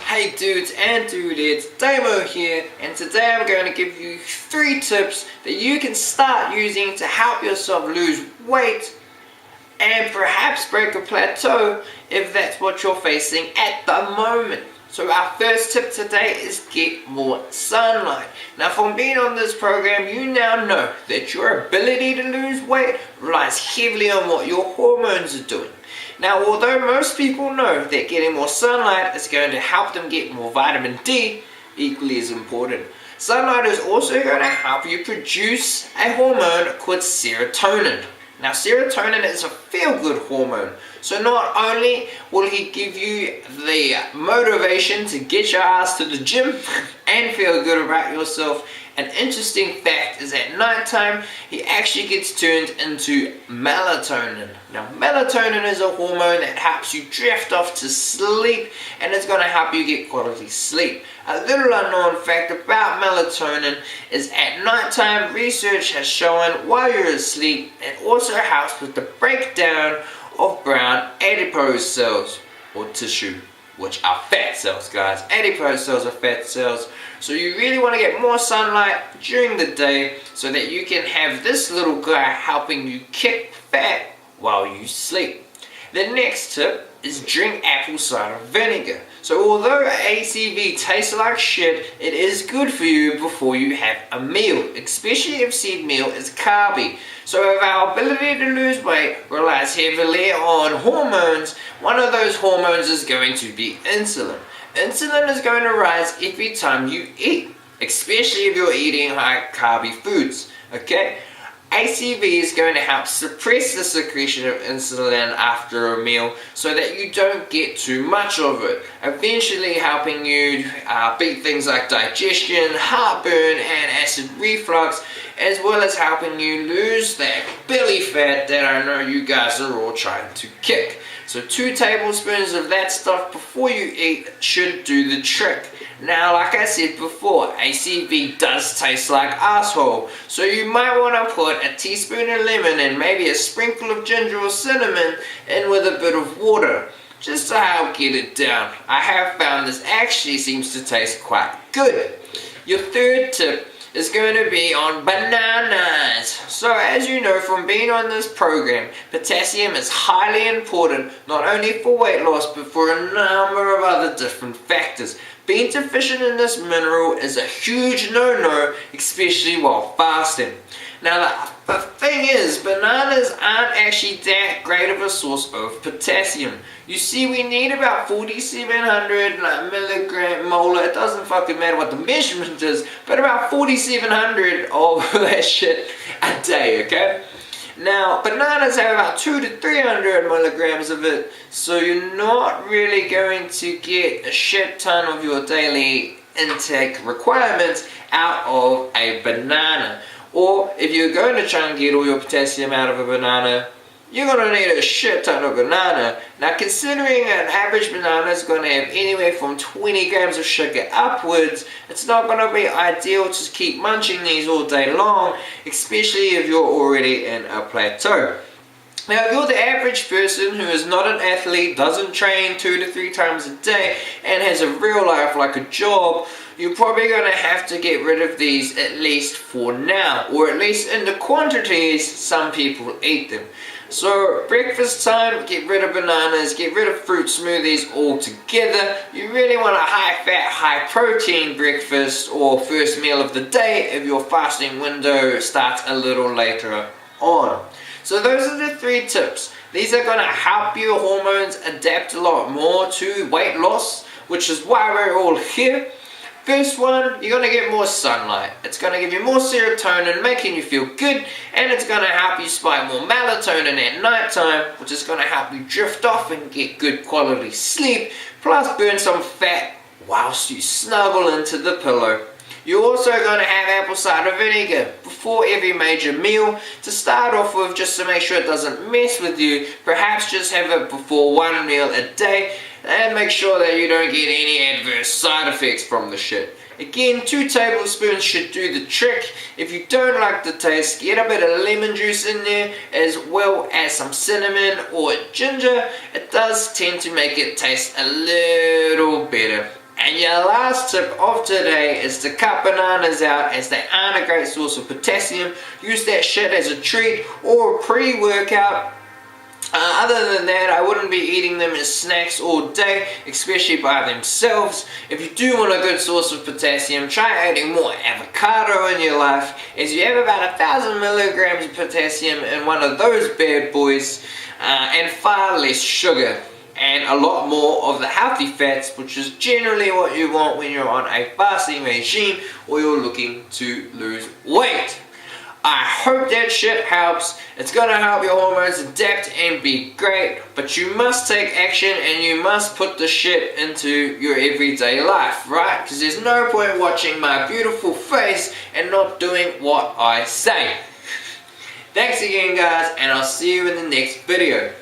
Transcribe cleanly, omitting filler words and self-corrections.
Hey dudes and dudettes, Damo here, and today I'm going to give you 3 tips that you can start using to help yourself lose weight and perhaps break a plateau if that's what you're facing at the moment. So our first tip today is get more sunlight. Now from being on this program, you now know that your ability to lose weight relies heavily on what your hormones are doing. Now although most people know that getting more sunlight is going to help them get more vitamin D, equally as important, sunlight is also going to help you produce a hormone called serotonin. Now serotonin is a feel-good hormone, so not only will he give you the motivation to get your ass to the gym and feel good about yourself, an interesting fact is at nighttime he actually gets turned into melatonin. Now melatonin is a hormone that helps you drift off to sleep, and it's going to help you get quality sleep. A little unknown fact about melatonin is at nighttime research has shown while you're asleep it also helps with the breakdown of brown adipose cells or tissue, which are fat cells, guys. Adipose cells are fat cells. So you really want to get more sunlight during the day so that you can have this little guy helping you kick fat while you sleep. The next tip is drink apple cider vinegar. So although ACV tastes like shit, it is good for you before you have a meal, especially if said meal is carby. So if our ability to lose weight relies heavily on hormones, one of those hormones is going to be insulin. Insulin is going to rise every time you eat, especially if you're eating high carby foods, okay? ACV is going to help suppress the secretion of insulin after a meal so that you don't get too much of it, eventually helping you beat things like digestion, heartburn and acid reflux, as well as helping you lose that belly fat that I know you guys are all trying to kick. So 2 tablespoons of that stuff before you eat should do the trick. Now, like I said before, ACV does taste like asshole, so you might want to put a teaspoon of lemon and maybe a sprinkle of ginger or cinnamon in with a bit of water, just to help get it down. I have found this actually seems to taste quite good. Your third tip is going to be on bananas. So as you know from being on this program, potassium is highly important not only for weight loss but for a number of other different factors. Being deficient in this mineral is a huge no-no, especially while fasting. Now the thing is, bananas aren't actually that great of a source of potassium. You see, we need about 4,700 molar, it doesn't fucking matter what the measurement is, but about 4,700 of that shit a day, okay? Now, bananas have about 200 to 300 milligrams of it, so you're not really going to get a shit ton of your daily intake requirements out of a banana. Or if you're going to try and get all your potassium out of a banana, you're going to need a shit ton of banana. Now considering an average banana is going to have anywhere from 20 grams of sugar upwards, it's not going to be ideal to keep munching these all day long, especially if you're already in a plateau. Now if you're the average person who is not an athlete, doesn't train 2 to 3 times a day, and has a real life like a job, you're probably going to have to get rid of these at least for now, or at least in the quantities some people eat them. So breakfast time, get rid of bananas, get rid of fruit smoothies altogether. You really want a high fat, high protein breakfast or first meal of the day if your fasting window starts a little later on. So those are the 3 tips. These are going to help your hormones adapt a lot more to weight loss, which is why we're all here. First one, you're going to get more sunlight. It's going to give you more serotonin, making you feel good, and it's going to help you spike more melatonin at nighttime, which is going to help you drift off and get good quality sleep, plus burn some fat whilst you snuggle into the pillow. You're also going to have apple cider vinegar before every major meal to start off with, just to make sure it doesn't mess with you. Perhaps just have it before 1 meal a day and make sure that you don't get any adverse side effects from the shit. Again, 2 tablespoons should do the trick. If you don't like the taste, get a bit of lemon juice in there as well as some cinnamon or ginger. It does tend to make it taste a little better. And your last tip of today is to cut bananas out, as they aren't a great source of potassium. Use that shit as a treat or a pre-workout. Other than that, I wouldn't be eating them as snacks all day, especially by themselves. If you do want a good source of potassium, try adding more avocado in your life, as you have about 1,000 milligrams of potassium in one of those bad boys, and far less sugar. And a lot more of the healthy fats, which is generally what you want when you're on a fasting regime or you're looking to lose weight. I hope that shit helps. It's gonna help your hormones adapt and be great, but you must take action and you must put the shit into your everyday life, right? Because there's no point watching my beautiful face and not doing what I say. Thanks again, guys, and I'll see you in the next video.